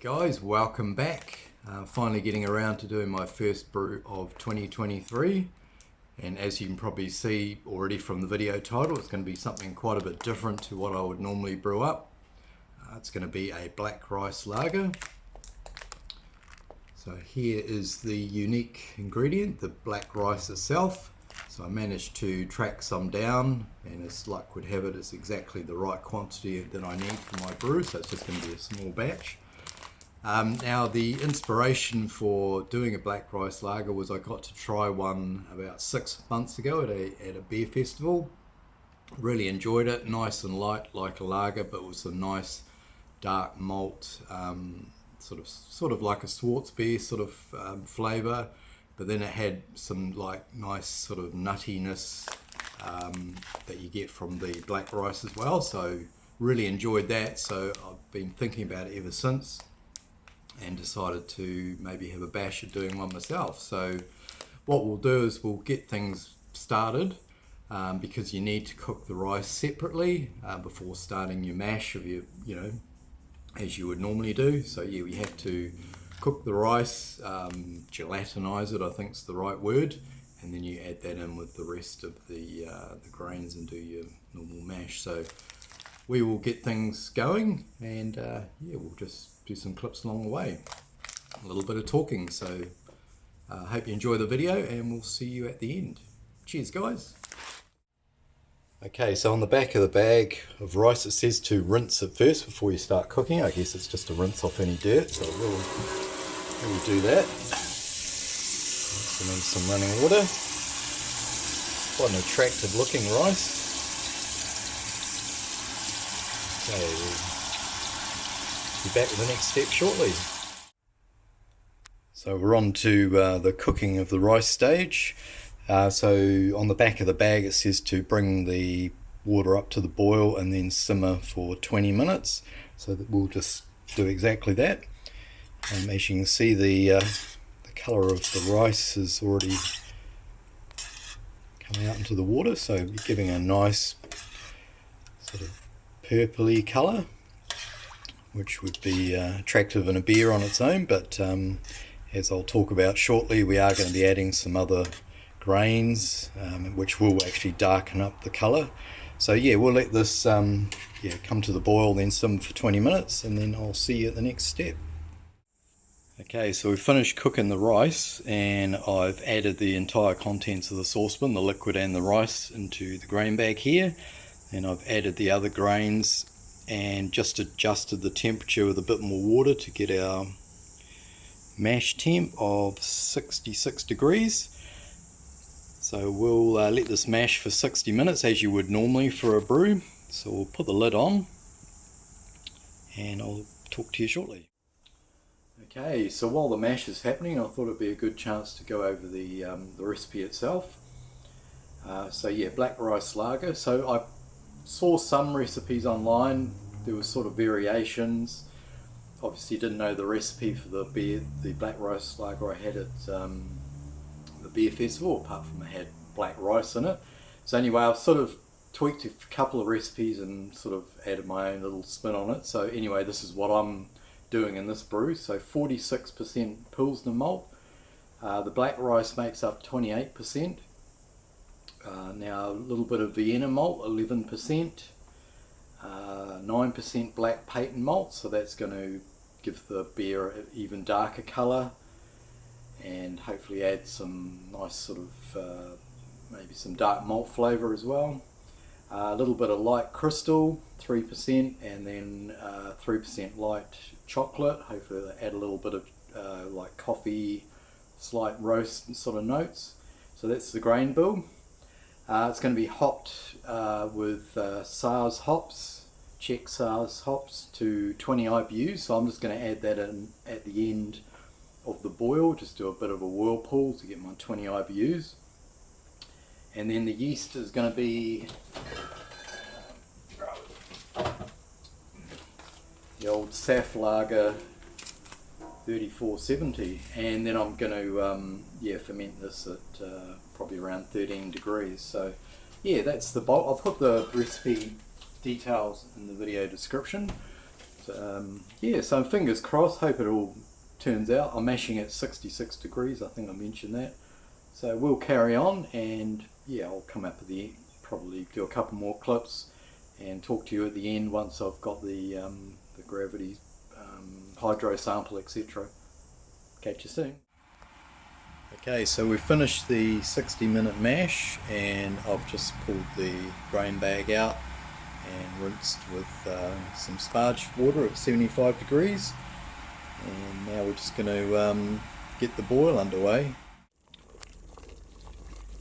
Guys, welcome back. Finally getting around to doing my first brew of 2023, and as you can probably see already from the video title, it's going to be something quite a bit different to what I would normally brew up. It's going to be a black rice lager. So here is the unique ingredient, the black rice itself. So I managed to track some down, and as luck would have it, it's exactly the right quantity that I need for my brew, so it's just going to be a small batch. Now the inspiration for doing a black rice lager was I got to try one about 6 months ago at a beer festival. Really enjoyed it, nice and light like a lager, but with some nice dark malt, sort of like a Schwarzbier sort of flavour, but then it had some like nice sort of nuttiness that you get from the black rice as well. So really enjoyed that. So I've been thinking about it ever since, and decided to maybe have a bash at doing one myself. So what we'll do is we'll get things started, because you need to cook the rice separately before starting your mash of your, as you would normally do. So yeah, we have to cook the rice, gelatinize it, I think is the right word, and then you add that in with the rest of the grains and do your normal mash. So we will get things going, and yeah, we'll just do some clips along the way, a little bit of talking. So hope you enjoy the video, and we'll see you at the end. Cheers guys. Okay, so on the back of the bag of rice it says to rinse it first before you start cooking. I guess it's just to rinse off any dirt, so we'll do that. Some running water. Quite an attractive looking rice. Okay, we'll be back with the next step shortly. So we're on to the cooking of the rice stage. So on the back of the bag it says to bring the water up to the boil and then simmer for 20 minutes. So that we'll just do exactly that. As you can see, the colour of the rice is already coming out into the water, so giving a nice sort of purpley colour, which would be attractive in a beer on its own, but as I'll talk about shortly, we are going to be adding some other grains, which will actually darken up the colour. So yeah, we'll let this come to the boil, then simmer for 20 minutes, and then I'll see you at the next step. Okay, so we've finished cooking the rice, and I've added the entire contents of the saucepan, the liquid and the rice, into the grain bag here, and I've added the other grains and just adjusted the temperature with a bit more water to get our mash temp of 66 degrees. So we'll let this mash for 60 minutes as you would normally for a brew. So we'll put the lid on, and I'll talk to you shortly. Okay, so while the mash is happening, I thought it'd be a good chance to go over the recipe itself. So yeah, black rice lager. So I saw some recipes online. There were sort of variations. Obviously didn't know the recipe for the black rice lager I had at the beer festival, apart from it had black rice in it. So anyway, I've sort of tweaked a couple of recipes and sort of added my own little spin on it. So anyway, this is what I'm doing in this brew. So 46% Pilsner malt. The black rice makes up 28%. Now a little bit of Vienna malt, 11%. 9% black patent malt, so that's going to give the beer an even darker colour, and hopefully add some nice sort of maybe some dark malt flavour as well. A little bit of light crystal, 3%, and then 3% light chocolate. Hopefully they add a little bit of like coffee, slight roast sort of notes. So that's the grain bill. It's going to be hopped with SARS hops, Czech SARS hops, to 20 IBUs. So I'm just going to add that in at the end of the boil, just do a bit of a whirlpool to get my 20 IBUs. And then the yeast is going to be the old SAF lager 3470, and then I'm going to ferment this at probably around 13 degrees. So yeah, that's the bulk. I'll put the recipe details in the video description. Yeah, so fingers crossed, hope it all turns out. I'm mashing at 66 degrees, I think I mentioned that. So we'll carry on, and yeah, I'll come up at the end, probably do a couple more clips and talk to you at the end once I've got the gravity hydro sample, etc. Catch you soon. Okay, so we've finished the 60-minute mash, and I've just pulled the grain bag out and rinsed with some sparge water at 75 degrees, and now we're just going to get the boil underway.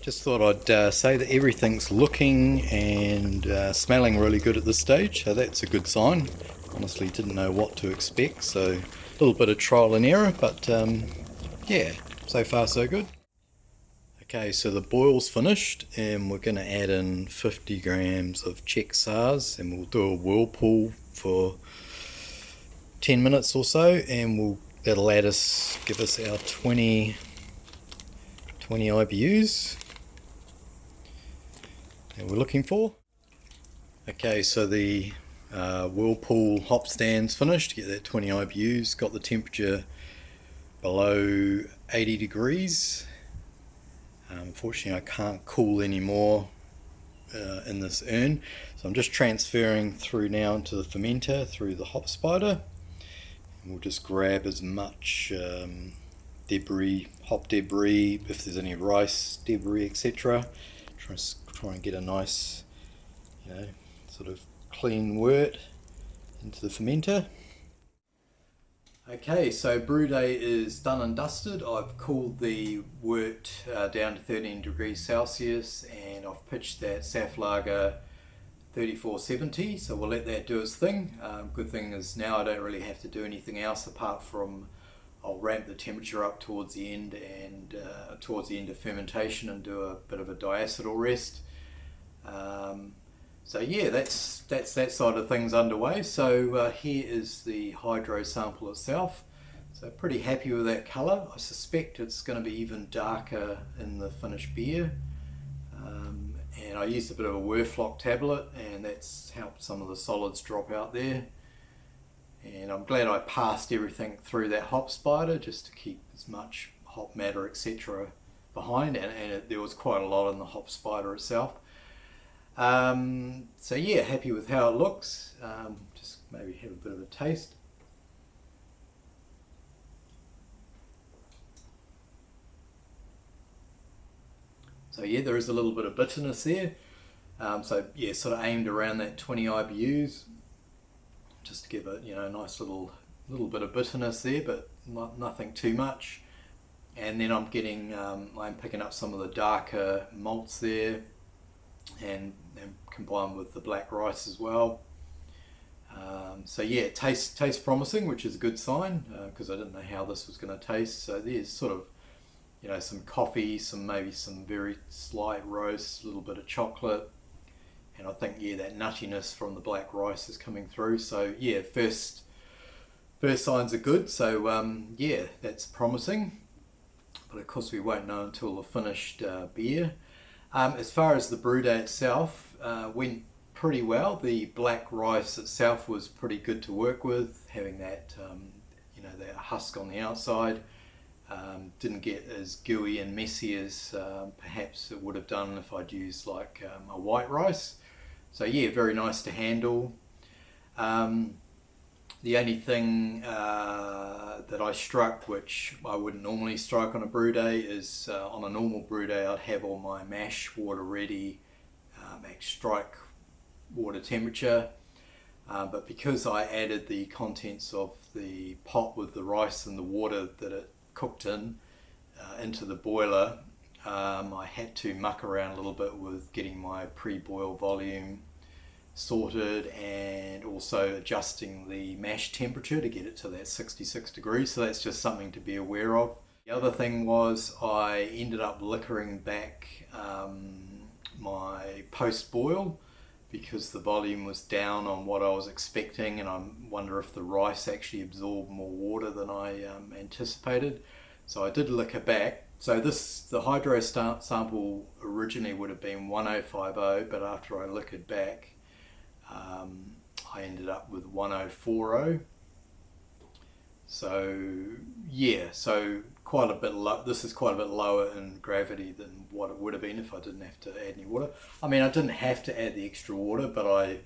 Just thought I'd say that everything's looking and smelling really good at this stage, so that's a good sign. Honestly didn't know what to expect, so a little bit of trial and error, but yeah, so far so good. Okay, so the boil's finished, and we're going to add in 50 grams of Czech Sars, and we'll do a whirlpool for 10 minutes or so, and that'll give us our 20 IBUs that we're looking for. Okay, so the whirlpool hop stand's finished. Get that 20 IBUs, got the temperature below 80 degrees. Unfortunately I can't cool anymore in this urn, so I'm just transferring through now into the fermenter through the hop spider, and we'll just grab as much hop debris, if there's any rice debris, etc. Try and get a nice, sort of clean wort into the fermenter. Okay, so brew day is done and dusted. I've cooled the wort down to 13 degrees Celsius, and I've pitched that Saflager 3470, so we'll let that do its thing. Good thing is now I don't really have to do anything else apart from I'll ramp the temperature up towards the end, and towards the end of fermentation, and do a bit of a diacetyl rest. So yeah, that's that side of things underway. So here is the hydro sample itself. So pretty happy with that colour. I suspect it's going to be even darker in the finished beer. And I used a bit of a Whirlpool tablet, and that's helped some of the solids drop out there. And I'm glad I passed everything through that hop spider just to keep as much hop matter, etc. behind, and there was quite a lot in the hop spider itself. So yeah, happy with how it looks. Just maybe have a bit of a taste. So yeah, there is a little bit of bitterness there. So yeah, sort of aimed around that 20 IBUs, just to give it, a nice little bit of bitterness there, but nothing too much. And then I'm picking up some of the darker malts there, and combined with the black rice as well. So yeah, it tastes promising, which is a good sign, because I didn't know how this was going to taste. So there's sort of, some coffee, maybe some very slight roast, a little bit of chocolate, and I think, yeah, that nuttiness from the black rice is coming through. So yeah, first signs are good. So yeah, that's promising, but of course we won't know until the finished beer. As far as the brew day itself, went pretty well. The black rice itself was pretty good to work with, having that that husk on the outside. Didn't get as gooey and messy as perhaps it would have done if I'd used like a white rice. So yeah, very nice to handle. The only thing that I struck, which I wouldn't normally strike on a brew day, is on a normal brew day I'd have all my mash water ready at strike water temperature, but because I added the contents of the pot with the rice and the water that it cooked in into the boiler, I had to muck around a little bit with getting my pre-boil volume sorted, and also adjusting the mash temperature to get it to that 66 degrees. So that's just something to be aware of. The other thing was I ended up liquoring back my post-boil, because the volume was down on what I was expecting, and I wonder if the rice actually absorbed more water than I anticipated. So I did liquor back. So the hydro sample originally would have been 1050, but after I liquored back, I ended up with 1040. So yeah, so quite a bit low. This is quite a bit lower in gravity than what it would have been if I didn't have to add any water. I mean, I didn't have to add the extra water, but I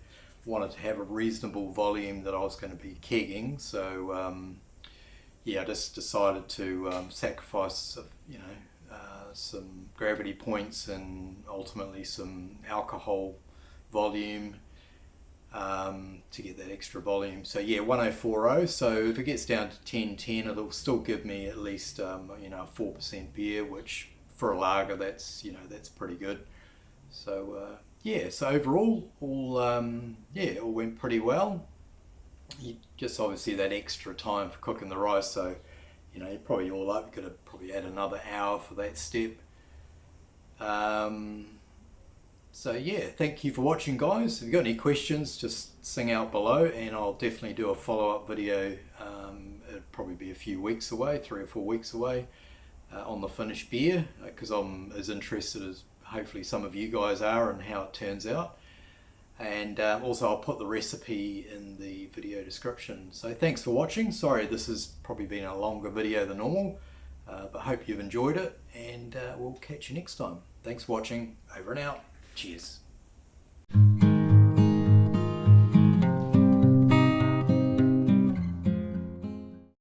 wanted to have a reasonable volume that I was going to be kegging. So yeah, I just decided to sacrifice, some gravity points and ultimately some alcohol volume to get that extra volume. So yeah, 1040. So if it gets down to 1010, it'll still give me at least a 4% beer, which for a lager, that's pretty good. So yeah, so overall, all went pretty well. Just obviously that extra time for cooking the rice, so you're probably all up. You've got to probably add another hour for that step. So yeah, thank you for watching, guys. If you've got any questions, just sing out below and I'll definitely do a follow-up video. It'll probably be a few weeks away, 3 or 4 weeks away, on the finished beer, because I'm as interested as hopefully some of you guys are in how it turns out. And also I'll put the recipe in the video description. So thanks for watching. Sorry this has probably been a longer video than normal, but hope you've enjoyed it, and we'll catch you next time. Thanks for watching. Over and out. Cheers.